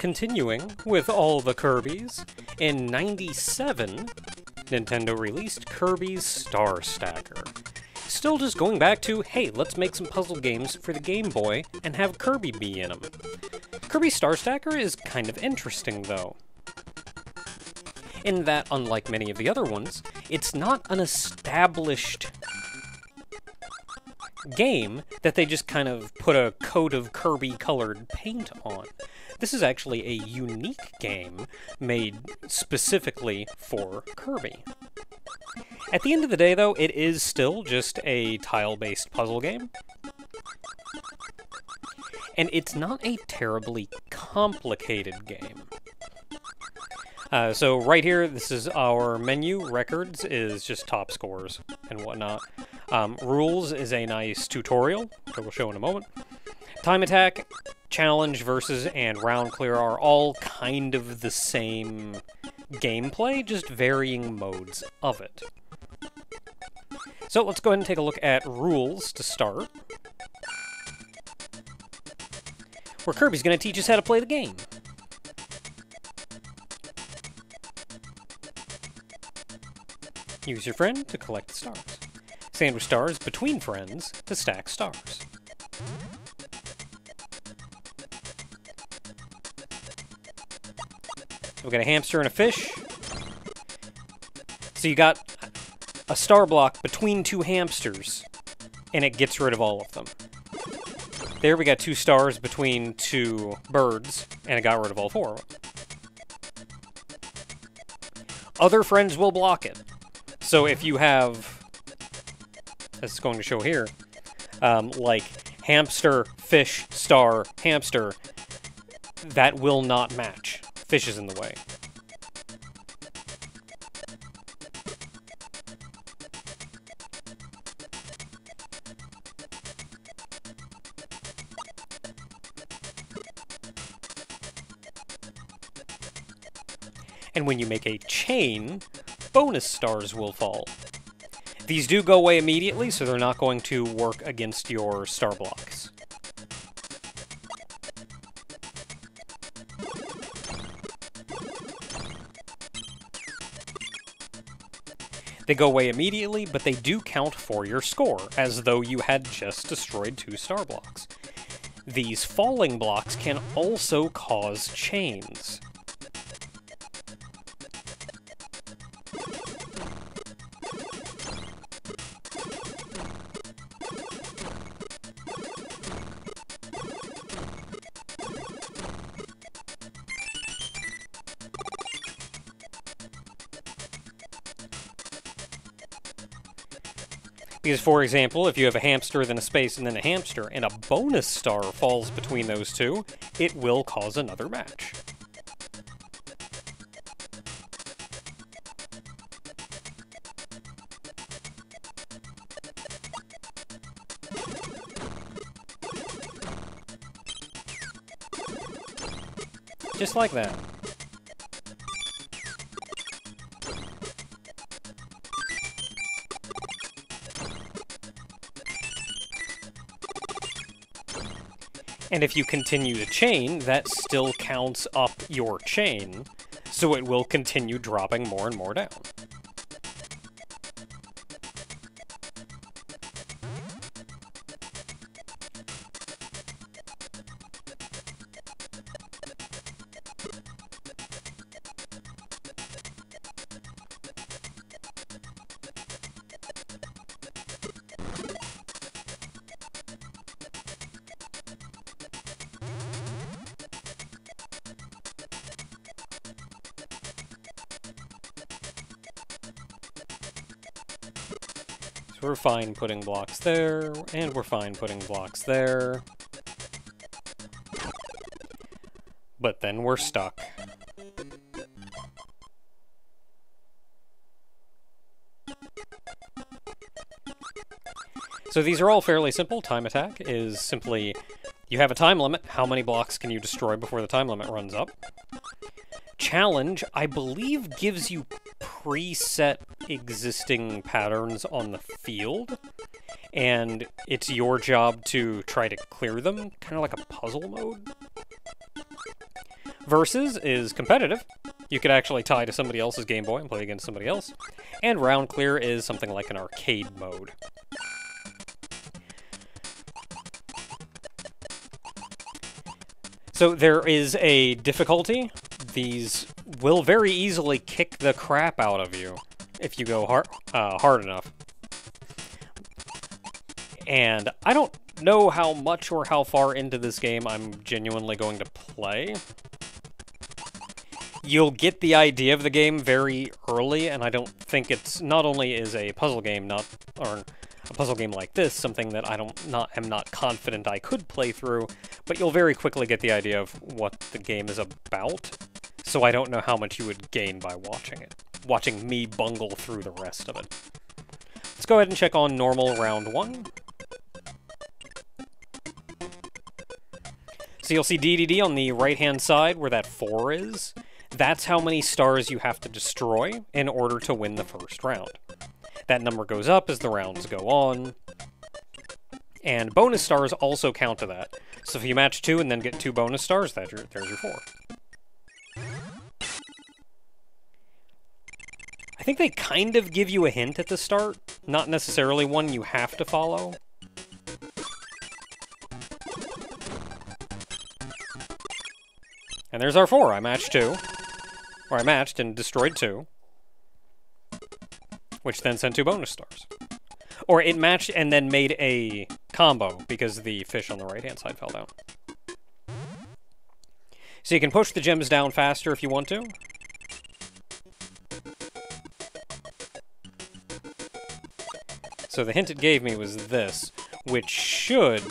continuing with all the Kirbys, in '97, Nintendo released Kirby's Star Stacker. Still just going back to, hey, let's make some puzzle games for the Game Boy and have Kirby be in them. Kirby Star Stacker is kind of interesting, though, in that, unlike many of the other ones, it's not an established game that they just kind of put a coat of Kirby-colored paint on. This is actually a unique game made specifically for Kirby. At the end of the day, though, it is still just a tile-based puzzle game. And it's not a terribly complicated game. So right here, this is our menu. Records is just top scores and whatnot. Rules is a nice tutorial, which I will show in a moment. Time attack, challenge, versus, and round clear are all kind of the same gameplay, just varying modes of it. So let's go ahead and take a look at rules to start, where Kirby's going to teach us how to play the game. Use your friend to collect the stars. Sandwich stars between friends to stack stars. We've got a hamster and a fish. So you got a star block between two hamsters, and it gets rid of all of them. There we got 2 stars between 2 birds, and it got rid of all 4 of them. Other friends will block it. So if you have, as it's going to show here, like hamster, fish, star, hamster, that will not match. Fish is in the way. And when you make a chain, bonus stars will fall. These do go away immediately, so they're not going to work against your star blocks. They go away immediately, but they do count for your score, as though you had just destroyed 2 star blocks. These falling blocks can also cause chains. Because, for example, if you have a hamster, then a space, and then a hamster, and a bonus star falls between those 2, it will cause another match. Just like that. And if you continue to chain, that still counts up your chain, so it will continue dropping more and more down. We're fine putting blocks there, and we're fine putting blocks there. But then we're stuck. So these are all fairly simple. Time attack is simply, you have a time limit, how many blocks can you destroy before the time limit runs up? Challenge, I believe, gives you preset existing patterns on the field, and it's your job to try to clear them, kind of like a puzzle mode. Versus is competitive. You could actually tie to somebody else's Game Boy and play against somebody else. And round clear is something like an arcade mode. So there is a difficulty. These will very easily kick the crap out of you if you go hard enough. And I don't know how much or how far into this game I'm genuinely going to play. You'll get the idea of the game very early, and I don't think it's not only is a puzzle game, or a puzzle game like this, something that am not confident I could play through, but you'll very quickly get the idea of what the game is about. So I don't know how much you would gain by watching me bungle through the rest of it. Let's go ahead and check on normal round 1. So you'll see DDD on the right-hand side where that 4 is. That's how many stars you have to destroy in order to win the first round. That number goes up as the rounds go on. And bonus stars also count to that. So if you match 2 and then get 2 bonus stars, there's your 4. I think they kind of give you a hint at the start. Not necessarily one you have to follow. And there's our 4. I matched 2. Or I matched and destroyed 2. Which then sent 2 bonus stars. Or it matched and then made a combo because the fish on the right-hand side fell down. So you can push the gems down faster if you want to. So the hint it gave me was this, which should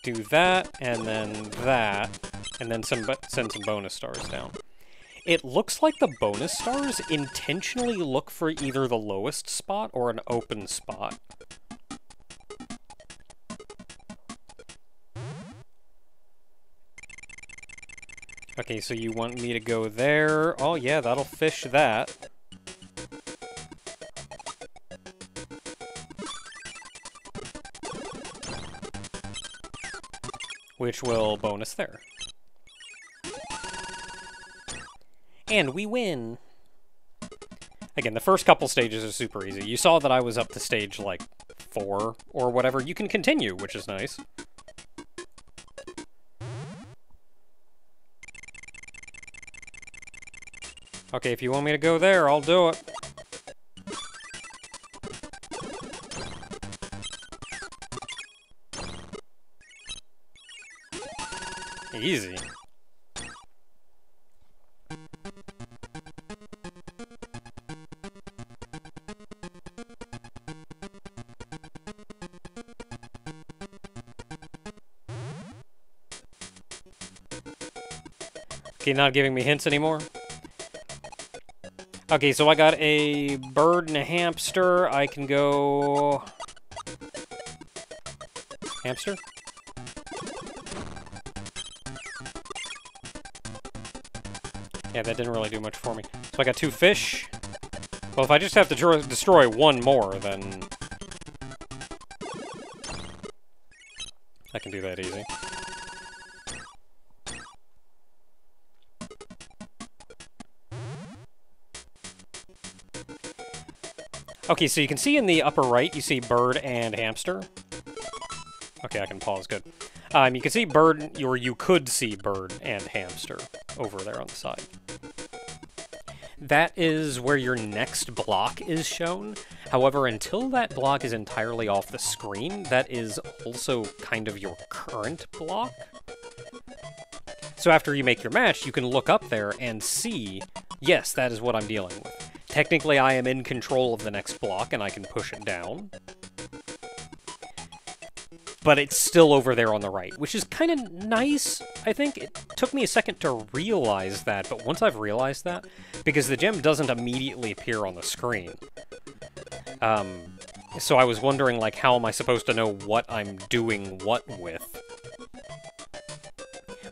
do that, and then send some bonus stars down. It looks like the bonus stars intentionally look for either the lowest spot or an open spot. Okay, so you want me to go there. Oh yeah, that'll fish that. Which will bonus there. And we win! Again, the first couple stages are super easy. You saw that I was up to stage, like, 4 or whatever. You can continue, which is nice. Okay, if you want me to go there, I'll do it. Easy. Okay, not giving me hints anymore. Okay, so I got a bird and a hamster. I can go... Hamster? Yeah, that didn't really do much for me. So I got 2 fish. Well, if I just have to destroy 1 more, then... I can do that easy. Okay, so you can see in the upper right, you see bird and hamster. Okay, I can pause, good. You can see bird, or you could see bird and hamster over there on the side. That is where your next block is shown. However, until that block is entirely off the screen, that is also kind of your current block. So after you make your match, you can look up there and see, yes, that is what I'm dealing with. Technically, I am in control of the next block, and I can push it down. But it's still over there on the right, which is kind of nice, I think. It took me a second to realize that, but once I've realized that, because the gem doesn't immediately appear on the screen. So I was wondering, like, how am I supposed to know what I'm doing what with?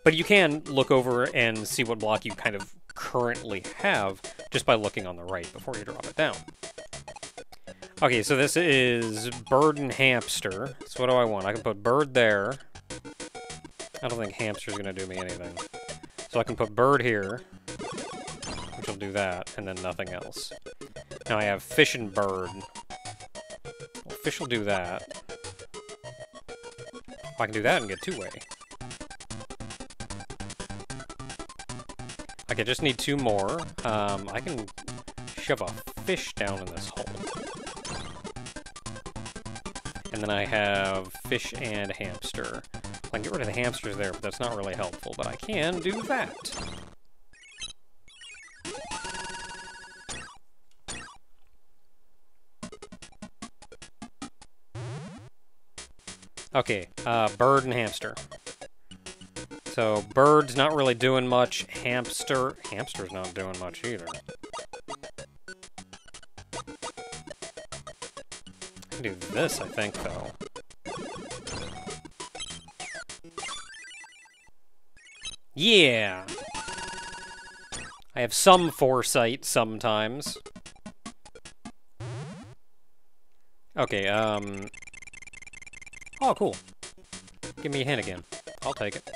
But you can look over and see what block you kind of currently have just by looking on the right before you drop it down. Okay, so this is bird and hamster. So what do I want? I can put bird there. I don't think hamster's gonna do me anything. So So I can put bird here, which will do that, and then nothing else. Now I have fish and bird. Well, fish will do that. Oh, I can do that and get two-way. Okay, just need two more. I can shove a fish down in this hole. And then I have fish and hamster. I can get rid of the hamsters there, but that's not really helpful. But I can do that. Okay, bird and hamster. So, bird's not really doing much. Hamster's not doing much either. I can do this, I think, though. Yeah! I have some foresight sometimes. Okay, oh, cool. Give me a hint again. I'll take it.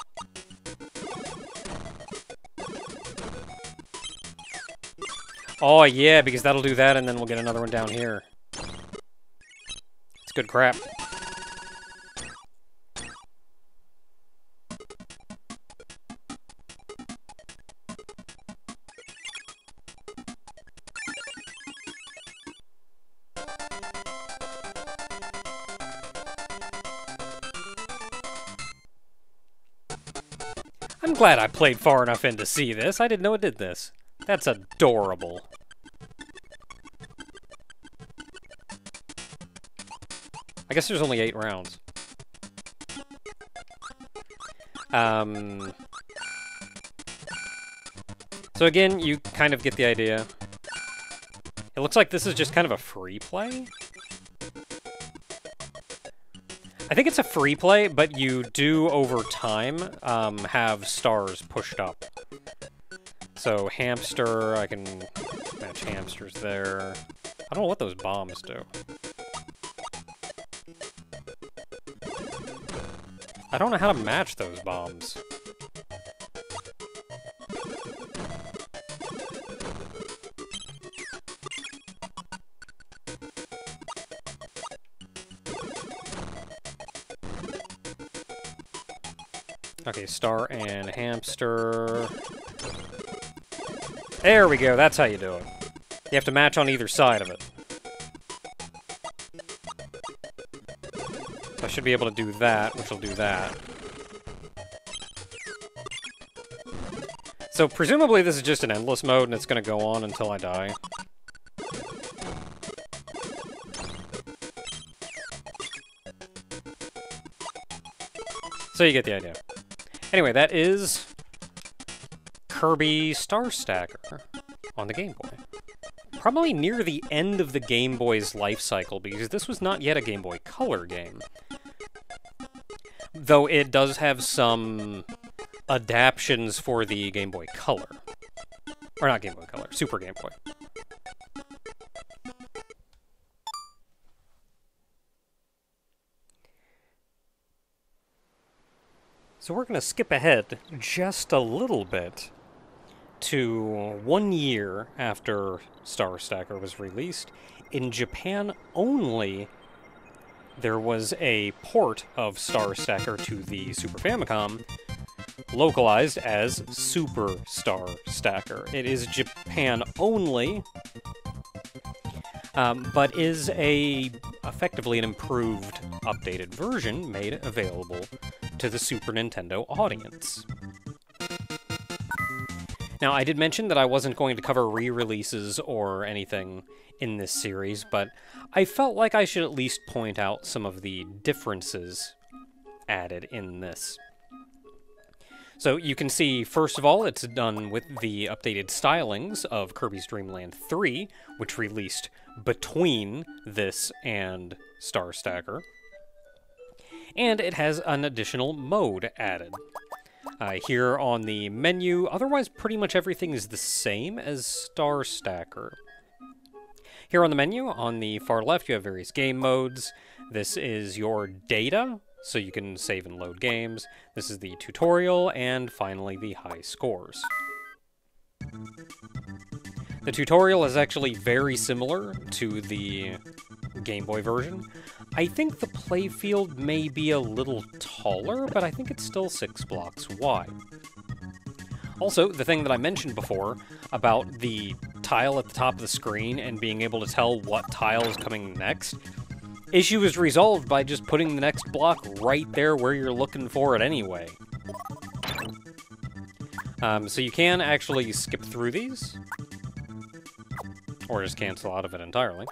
Oh, yeah, because that'll do that, and then we'll get another one down here. It's good crap. I'm glad I played far enough in to see this. I didn't know it did this. That's adorable. I guess there's only 8 rounds. So again, you kind of get the idea. It looks like this is just kind of a free play. I think it's a free play, but you do, over time, have stars pushed up. So, hamster, I can match hamsters there. I don't know what those bombs do. I don't know how to match those bombs. Okay, star and hamster. There we go, that's how you do it. You have to match on either side of it. So I should be able to do that, which will do that. So presumably this is just an endless mode and it's going to go on until I die. So you get the idea. Anyway, that is Kirby Star Stacker on the Game Boy. Probably near the end of the Game Boy's life cycle, because this was not yet a Game Boy Color game. Though it does have some adaptions for the Game Boy Color. Or not Game Boy Color, Super Game Boy. So we're going to skip ahead just a little bit to 1 year after Star Stacker was released. In Japan only, there was a port of Star Stacker to the Super Famicom, localized as Super Star Stacker. It is Japan only, but is effectively an improved, updated version made available to the Super Nintendo audience. Now, I did mention that I wasn't going to cover re-releases or anything in this series, but I felt like I should at least point out some of the differences added in this. So you can see, first of all, it's done with the updated stylings of Kirby's Dream Land 3, which released between this and Star Stacker. And it has an additional mode added. Here on the menu, otherwise pretty much everything is the same as Star Stacker. Here on the menu, on the far left, you have various game modes. This is your data so you can save and load games. This is the tutorial, and finally the high scores. The tutorial is actually very similar to the Game Boy version. I think the playfield may be a little taller, but I think it's still 6 blocks wide. Also, the thing that I mentioned before about the tile at the top of the screen and being able to tell what tile is coming next, issue is resolved by just putting the next block right there where you're looking for it anyway. So you can actually skip through these, or just cancel out of it entirely.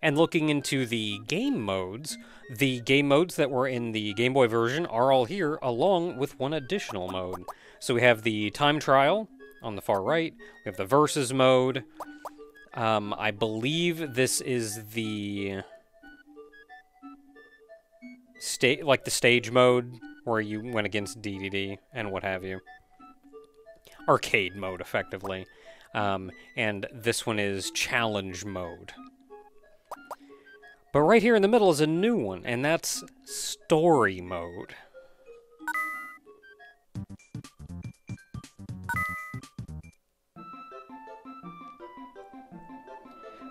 And looking into the game modes that were in the Game Boy version are all here, along with one additional mode. So we have the time trial on the far right, we have the versus mode. I believe this is the stage mode, where you went against DDD and what have you. Arcade mode, effectively. And this one is challenge mode. But right here in the middle is a new one, and that's story mode.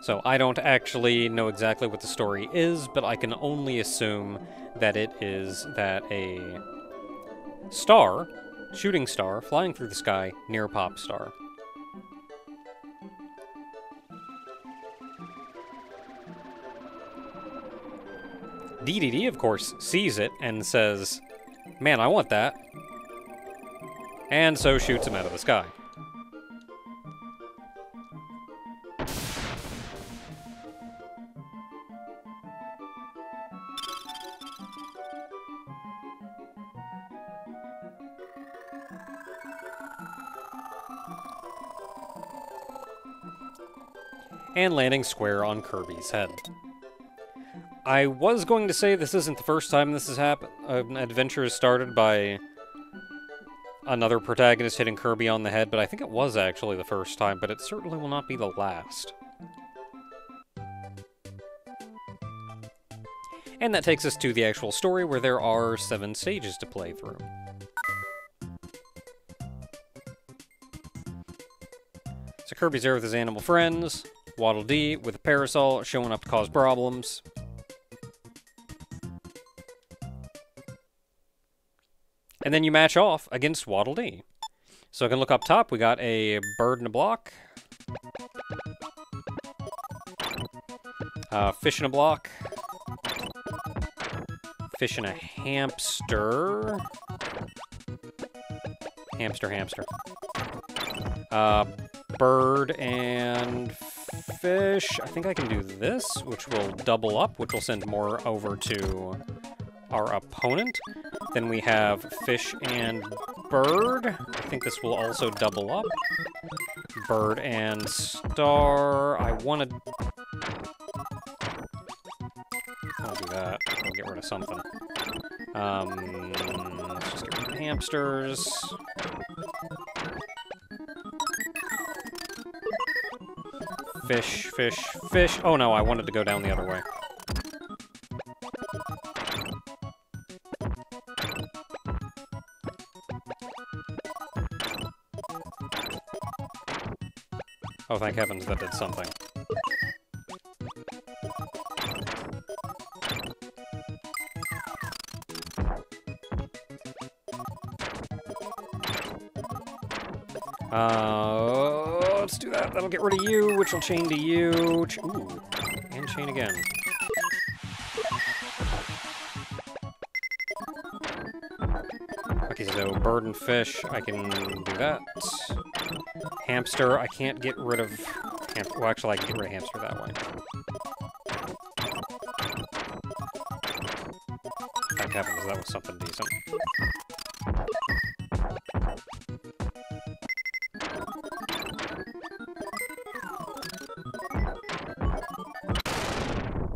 So I don't actually know exactly what the story is, but I can only assume that it is that a star, shooting star, flying through the sky near a pop star. DDD, of course, sees it and says, "Man, I want that." And so shoots him out of the sky. And landing square on Kirby's head. I was going to say this isn't the first time this has happened. An adventure is started by another protagonist hitting Kirby on the head, but I think it was actually the first time, but it certainly will not be the last. And that takes us to the actual story, where there are 7 stages to play through. So Kirby's there with his animal friends, Waddle Dee with a parasol showing up to cause problems. And then you match off against Waddle Dee. So I can look up top, we got a bird in a block. Fish in a block. Fish and a hamster. Hamster. Bird and fish. I think I can do this, which will double up, which will send more over to our opponent. Then we have fish and bird. I think this will also double up. Bird and star. I'll do that. I'll get rid of something. Let's just get rid of the hamsters. Fish. Oh no, I wanted to go down the other way. Oh, thank heavens that did something. Let's do that. That'll get rid of you, which will chain to you. Ooh, and chain again. Okay, so bird and fish, I can do that. Hamster, I can't get rid of... Well, actually, I can get rid of hamster that way. Thank heavens, that was something decent.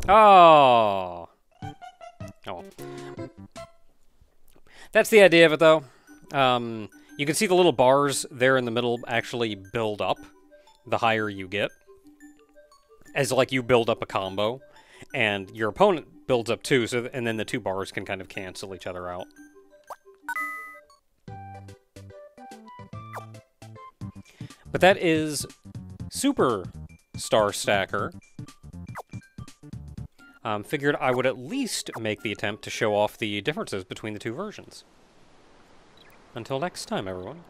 Oh! Oh. That's the idea of it, though. You can see the little bars there in the middle actually build up the higher you get. As, like, you build up a combo. and your opponent builds up 2, so and then the 2 bars can kind of cancel each other out. But that is Super Star Stacker. Figured I would at least make the attempt to show off the differences between the 2 versions. Until next time, everyone.